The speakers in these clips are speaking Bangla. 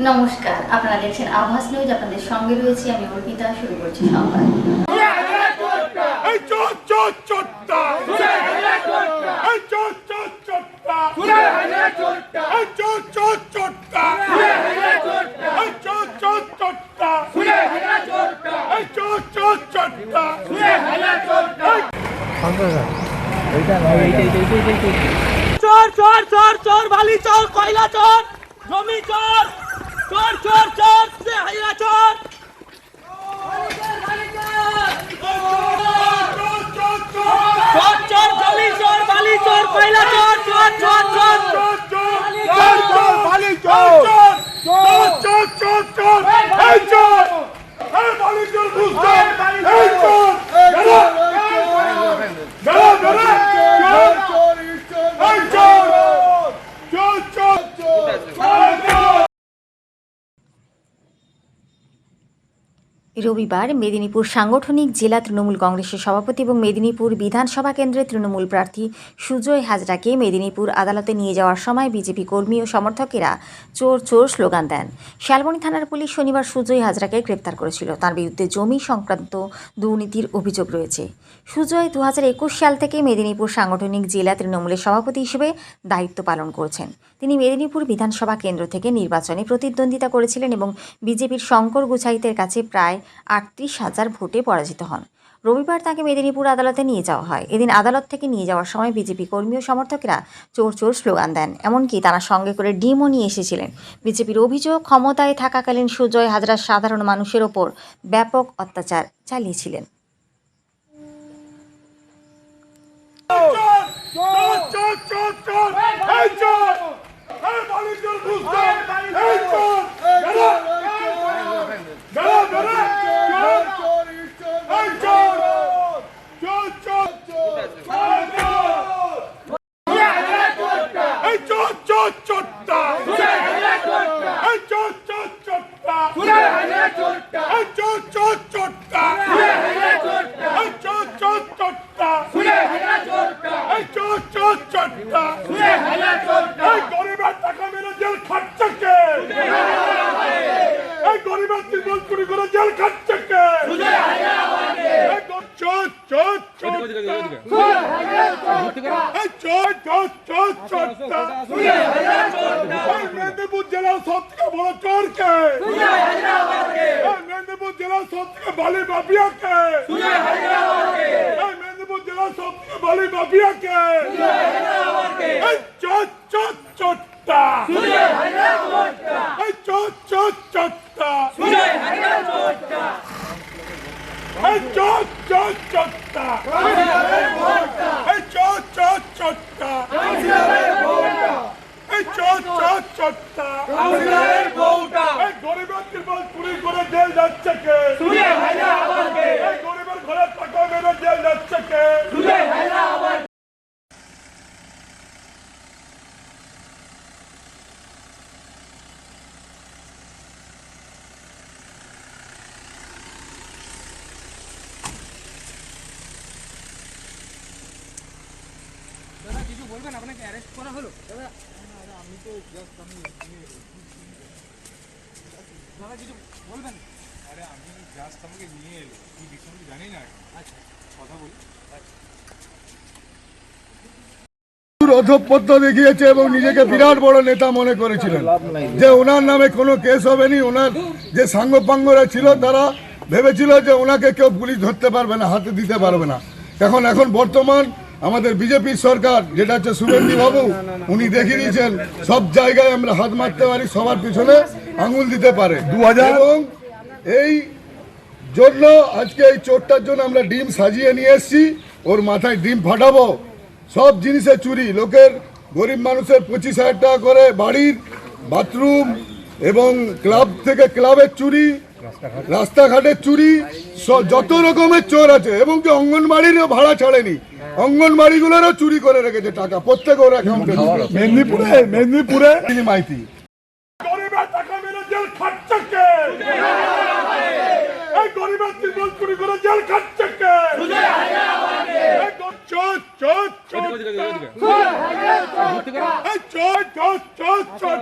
নমস্কার, আপনারা দেখছেন আভাস নিউজ। আপনাদের সঙ্গে রয়েছে আমি অর্পিতা। শুরু করছি সংবাদ। চোর চোর চোর চোর বালি চোর কয়লা চোর জমি চোর চোর চোর চোর হাইরা চোর চোর চোর জমি চোর বালি চোর কয়লা চোর চোর চোর চোর চোর চোর বালি চোর চোর চোর চোর চোর এই চোর এই বালি চোর ঘুষ চোর এই চোর রবিবার মেদিনীপুর সাংগঠনিক জেলা তৃণমূল কংগ্রেসের সভাপতি এবং মেদিনীপুর বিধানসভা কেন্দ্রের তৃণমূল প্রার্থী সুজয় হাজরাকে মেদিনীপুর আদালতে নিয়ে যাওয়ার সময় বিজেপি কর্মী ও সমর্থকেরা চোর চোর স্লোগান দেন। শালবনী থানার পুলিশ শনিবার সুজয় হাজরাকে গ্রেপ্তার করেছিল। তার বিরুদ্ধে জমি সংক্রান্ত দুর্নীতির অভিযোগ রয়েছে। সুজয় 2021 সাল থেকে মেদিনীপুর সাংগঠনিক জেলা তৃণমূলের সভাপতি হিসেবে দায়িত্ব পালন করছেন। তিনি মেদিনীপুর বিধানসভা কেন্দ্র থেকে নির্বাচনে প্রতিদ্বন্দ্বিতা করেছিলেন এবং বিজেপির শঙ্কর গুছাইতের কাছে প্রায় 38,000 ভোটে পরাজিত হন। রবিবার তাকে মেদিনীপুর আদালতে নিয়ে যাওয়া হয়। এদিন আদালত থেকে নিয়ে যাওয়ার সময় বিজেপি কর্মী ও সমর্থকেরা চোর চোর স্লোগান দেন। এমনকি তারা সঙ্গে করে ডিমও নিয়ে এসেছিলেন। বিজেপির অভিযোগ, ক্ষমতায় থাকাকালীন সুজয় হাজরা সাধারণ মানুষের ওপর ব্যাপক অত্যাচার চালিয়েছিলেন। মেদিনীপুর জেলার সব থেকে বড় চোরকে, মেদিনীপুর জেলার সব থেকে বালি মাফিয়াকে, মেদিনীপুর জেলার সব থেকে বালি মাফিয়াকে চোর চোর চোরটা, চোর চোর চোরটা, চোর চোর চোরটা, চোর চোর চোরটা, চোর চোর চোরটা, গরিবের ত্রিপল চুরি করে জেল যাচ্ছে কে? গরিবের ঘরের টাকা মেরে জেল যাচ্ছে কে? দাদা কিছু বলবেন? আপনাকে অ্যারেস্ট করা হলো? দাদা আমি তো জাস্ট দাদা কিছু বলবেন? আরে আমি জাস্ট আমাকে নিয়ে এলো, কি বিষয় আমি জানি না। আচ্ছা কথা বলি। অধঃপতন দেখিয়েছে এবং নিজেকে বিরাট বড় নেতা মনে করেছিলেন যে ওনার নামে কোনো কেস হবে না। ওনার যে সাঙ্গপাঙ্গরা ছিল তারা ভেবেছিল যে ওনাকে কেউ পুলিশ ধরতে পারবে না, হাতে দিতে পারবে না। এখন বর্তমান আমাদের বিজেপির সরকার, যেটা হচ্ছে শুভেন্দু বাবু, উনি দেখিয়ে দিয়েছেন সব জায়গায় আমরা হাত মারতে পারি, সবার পিছনে আঙুল দিতে পারে। এবং এই জন্য আজকে এই চোরটার জন্য আমরা ডিম সাজিয়ে নিয়ে এসেছি। ওর মাথায় ডিম ফাটাবো। সব জিনিসের চুরি, লোকের গরিব মানুষের 25,000 টাকা করে বাড়ির বাথরুম এবং ক্লাব থেকে ক্লাবের চুরি, রাস্তাঘাটের চুরি, যত রকমের চোর আছে। এবং কি অঙ্গনবাড়িরও ভাড়া ছাড়েনি, অঙ্গনবাড়িগুলোরও চুরি করে রেখেছে টাকা প্রত্যেক ওর অ্যাকাউন্টে। মেদিনীপুরে তিনি মাইতি গরিবের টাকা মেরে জেল খাচ্ছে কে? গরিবের ত্রিপল চুরি করে জেল খাচ্ছে কে? চোর চোর চোর চোর চোর চোর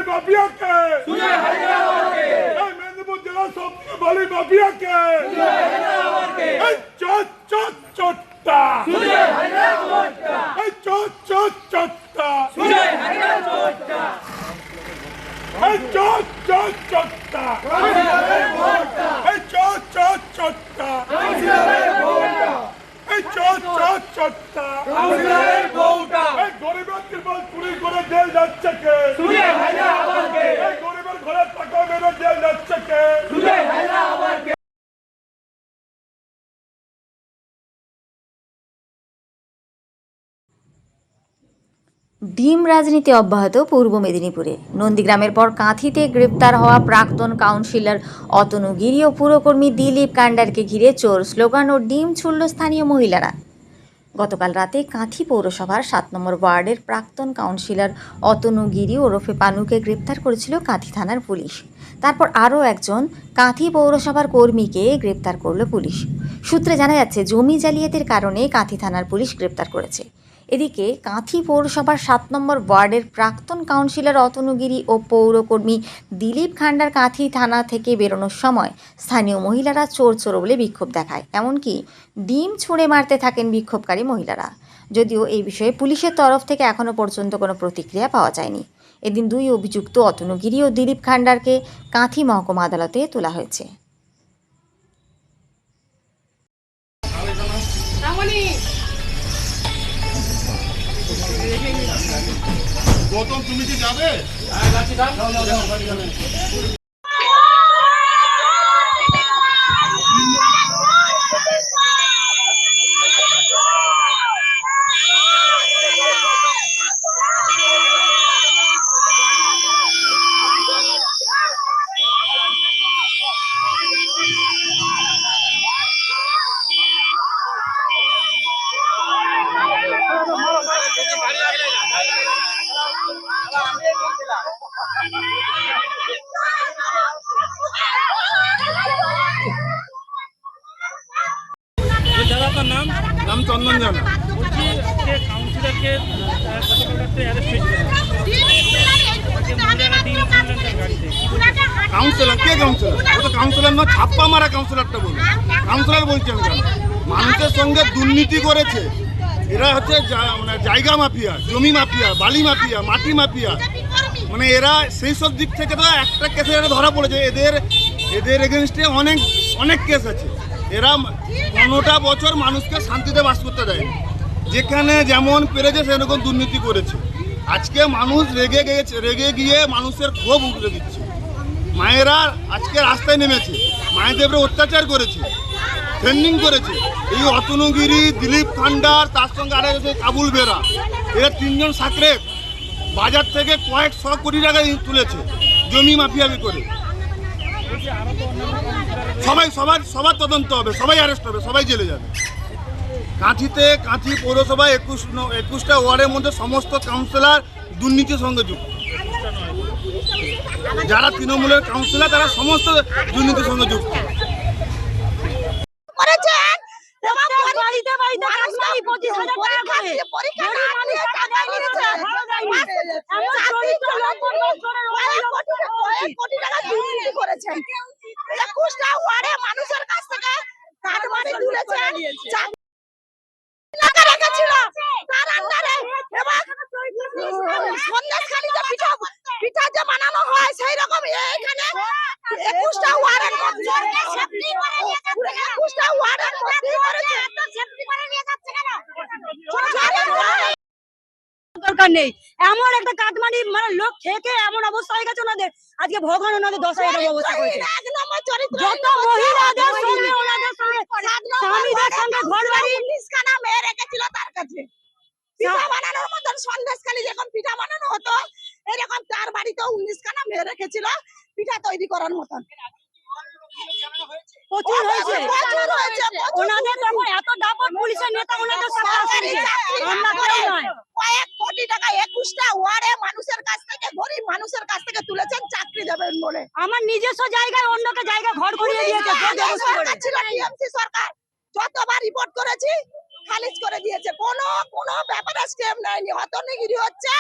মাফিয়াকে এই মেদিনীপুর জেলার সবচেয়ে বড় মাফিয়াকে এই চোর চোর চোরটা এই চোর চোর চোরটা এই চোর চোর চোরটা এই চোর চোর চোরটা এই চোর চোর চোরটা এই গরিবের ত্রিপল চুরি করে জেল যাচ্ছে কে এই গরিবের ঘরের টাকা মেরে জেল যাচ্ছে কে ডিম রাজনীতি অব্যাহত পূর্ব মেদিনীপুরে। নন্দীগ্রামের পর কাঁথিতে গ্রেপ্তার হওয়া প্রাক্তন কাউন্সিলর অতনু গিরি ও পুরকর্মী দিলীপ কান্ডারকে ঘিরে চোর স্লোগান ও ডিম ছুড়ল স্থানীয় মহিলারা। গতকাল রাতে কাঁথি পৌরসভার 7 নম্বর ওয়ার্ডের প্রাক্তন কাউন্সিলর অতনু গিরি ওরফে পানুকে গ্রেপ্তার করেছিল কাঁথি থানার পুলিশ। তারপর আরও একজন কাঁথি পৌরসভার কর্মীকে গ্রেপ্তার করল পুলিশ। সূত্রে জানা যাচ্ছে জমি জালিয়াতির কারণে কাঁথি থানার পুলিশ গ্রেপ্তার করেছে। এদিকে কাঁথি পৌরসভার 7 নম্বর ওয়ার্ডের প্রাক্তন কাউন্সিলর অতনু গিরি ও পৌরকর্মী দিলীপ খান্ডার কাঁথি থানা থেকে বেরোনোর সময় স্থানীয় মহিলারা চোর চোর বলে বিক্ষোভ দেখায়, এমনকি ডিম ছুঁড়ে মারতে থাকেন বিক্ষোভকারী মহিলারা। যদিও এই বিষয়ে পুলিশের তরফ থেকে এখনও পর্যন্ত কোনো প্রতিক্রিয়া পাওয়া যায়নি। এদিন 2 অভিযুক্ত অতনু গিরি ও দিলীপ খান্ডারকে কাঁথি মহকুমা আদালতে তোলা হয়েছে। গৌতম, তুমি কি যাবে? দাদা আপনার নাম? নাম চন্দন জানা। বলছি যে কাউন্সিলরকে গতকাল রাত্রে অ্যারেস্ট হয়েছিল, মহিলারা ডিম ছুড়লেন তার গাড়িতে। কাউন্সিলর কে? কাউন্সিলর ও তো কাউন্সিলর নয়, ছাপ্পা মারা কাউন্সিলরটা বলুন। কাউন্সিলর বলছেন কেন? মানুষের সঙ্গে দুর্নীতি করেছে। এরা হচ্ছে মানে জায়গা মাফিয়া, জমি মাফিয়া, বালি মাফিয়া, মাটি মাফিয়া। মানে এরা সেই সব দিক থেকে তো একটা কেসে এরা ধরা পড়েছে। এদের এগেনস্টে অনেক কেস আছে। এরা 15টা বছর মানুষকে শান্তিতে বাস করতে দেয়, যেখানে যেমন পেরেছে সেরকম দুর্নীতি করেছে। আজকে মানুষ রেগে গিয়ে মানুষের ক্ষোভ উগড়ে দিচ্ছে। মায়েরা আজকে রাস্তায় নেমেছে, মায়েদের উপরে অত্যাচার করেছে, ট্রেন্ডিং করেছে। এই অতনু গিরি, দিলীপ খান্ডার, তার সঙ্গে আরেক কাবুল বেরা, এরা 3 জন সাকরেত বাজার থেকে কয়েকশো কোটি টাকা তুলেছে জমি মাফিয়াবি করে। সবার তদন্ত হবে, সবাই অ্যারেস্ট হবে, সবাই জেলে যাবে। কাঁথি পৌরসভা 21টা ওয়ার্ডের মধ্যে সমস্ত কাউন্সিলর দুর্নীতির সঙ্গে যুক্ত। যারা তৃণমূলের কাউন্সিলর তারা সমস্ত দুর্নীতির সঙ্গে যুক্ত। পিঠা যে বানানো হয় সেই রকম এখানে 21টা ওয়ার্ডের মধ্যে 21টা ওয়ার্ডের মধ্যে দরকার নেই। এমন একটা কাটমানি মানে লোক থেকে এমন অবস্থা হয়ে গেছে ওনাদের। আজকে ভগবান ওনাদের 10,000 অবস্থা করেছে। যত মহিলাদের সঙ্গে ওনাদের সঙ্গে স্বামীদের সঙ্গে ঘর বাড়ি 19 খানা মেয়ে রেখেছিল তার কাছে। পিঠা বানানোর মতন সন্দেশখালি যখন পিঠা বানানো হতো এরকম তার বাড়িতেও 19 খানা মেয়ে রেখেছিল পিঠা তৈরি করার মতন। প্রচুর হয়েছে। ওনাদের তখন এত দাপট পুলিশের নেতা ওনাদের সাথে আসেনি। আমরা করে নয়। কয়েক কোটি টাকা 21টা ওয়ার্ডে মানুষের কাছ থেকে, গরিব মানুষের কাছ থেকে তুলেছেন চাকরি দেবেন বলে। আমার নিজস্ব জায়গায় অন্যকে জায়গা ঘর করিয়ে দিয়েছে। সরকার ছিল টিএমসি সরকার, যতবার রিপোর্ট করেছি খালিজ করে দিয়েছে। কোনো ব্যাপারে স্টেপ নেয়নি। অতনুগিরি হচ্ছে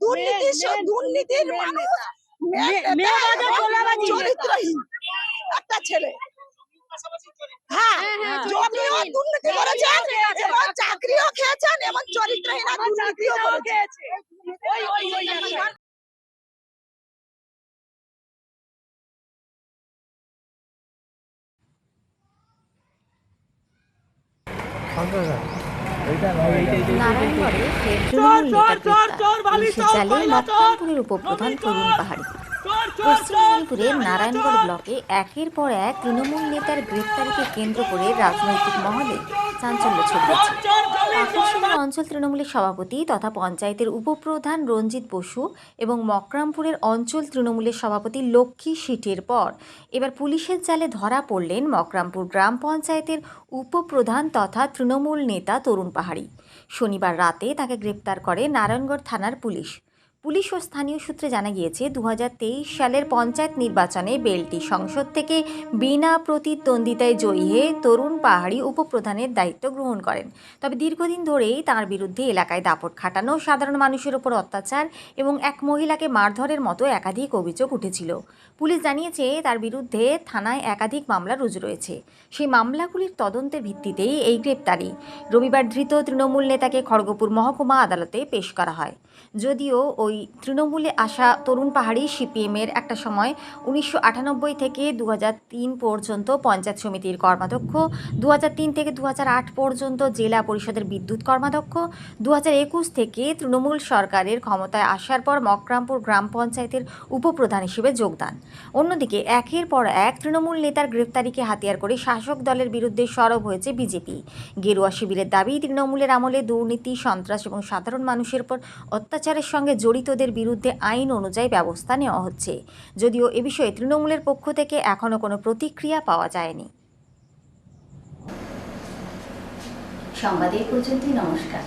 দুর্নীতির মানুষ, মেয়েবাজার তোলাবাজি। চরিত্রহীন একটা ছেলে। হ্যাঁ, জমিও দুর্নীতি করেছেন এবং চাকরিও খেয়েছেন এবং চরিত্রহীন আর দুর্নীতিও করেছেন। নারায়ণগড়ে ফের তৃণমূল নেতা গ্রেপ্তার, পুলিশের জালে মক্কামপুরের উপপ্রধান তরুণ পাহাড়ি। পশ্চিম মেদিনীপুরের নারায়ণগড় ব্লকে একের পর এক তৃণমূল নেতার গ্রেপ্তারিকে কেন্দ্র করে রাজনৈতিক মহলে চাঞ্চল্য ছড়িয়েছে। পাকুড় অঞ্চল তৃণমূলের সভাপতি তথা পঞ্চায়েতের উপপ্রধান রঞ্জিত বসু এবং মকরামপুরের অঞ্চল তৃণমূলের সভাপতি লক্ষ্মী সিটের পর এবার পুলিশের জালে ধরা পড়লেন মকরামপুর গ্রাম পঞ্চায়েতের উপপ্রধান তথা তৃণমূল নেতা তরুণ পাহাড়ি। শনিবার রাতে তাকে গ্রেপ্তার করে নারায়ণগড় থানার পুলিশ। পুলিশ ও স্থানীয় সূত্রে জানা গিয়েছে 2023 সালের পঞ্চায়েত নির্বাচনে বেলটি সংসদ থেকে বিনা প্রতিদ্বন্দ্বিতায় জয়ী হয়ে তরুণ পাহাড়ি উপপ্রধানের দায়িত্ব গ্রহণ করেন। তবে দীর্ঘদিন ধরেই তার বিরুদ্ধে এলাকায় দাপট খাটানো, সাধারণ মানুষের ওপর অত্যাচার এবং এক মহিলাকে মারধরের মতো একাধিক অভিযোগ উঠেছিল। পুলিশ জানিয়েছে তার বিরুদ্ধে থানায় একাধিক মামলা রুজু রয়েছে। সেই মামলাগুলির তদন্তের ভিত্তিতেই এই গ্রেপ্তারি। রবিবার ধৃত তৃণমূল নেতাকে খড়গপুর মহকুমা আদালতে পেশ করা হয়। যদিও ওই তৃণমূলে আসা তরুণ পাহাড়ি সিপিএমের একটা সময় 1998 থেকে 2003 পর্যন্ত পঞ্চায়েত সমিতির কর্মাধ্যক্ষ, 2003 থেকে 2008 পর্যন্ত জেলা পরিষদের বিদ্যুৎ কর্মাধ্যক্ষ, 2021 থেকে তৃণমূল সরকারের ক্ষমতায় আসার পর মকরামপুর গ্রাম পঞ্চায়েতের উপপ্রধান হিসেবে যোগদান। অন্যদিকে একের পর এক তৃণমূল নেতার গ্রেপ্তারিকে হাতিয়ার করে শাসক দলের বিরুদ্ধে সরব হয়েছে বিজেপি। গেরুয়া শিবিরের দাবি, তৃণমূলের আমলে দুর্নীতি, সন্ত্রাস এবং সাধারণ মানুষের উপর অত্যাচারের সঙ্গে জড়িতদের বিরুদ্ধে আইন অনুযায়ী ব্যবস্থা নেওয়া হচ্ছে। যদিও এ বিষয়ে তৃণমূলের পক্ষ থেকে এখনও কোনো প্রতিক্রিয়া পাওয়া যায়নি। সংবাদ এই পর্যন্তই। নমস্কার।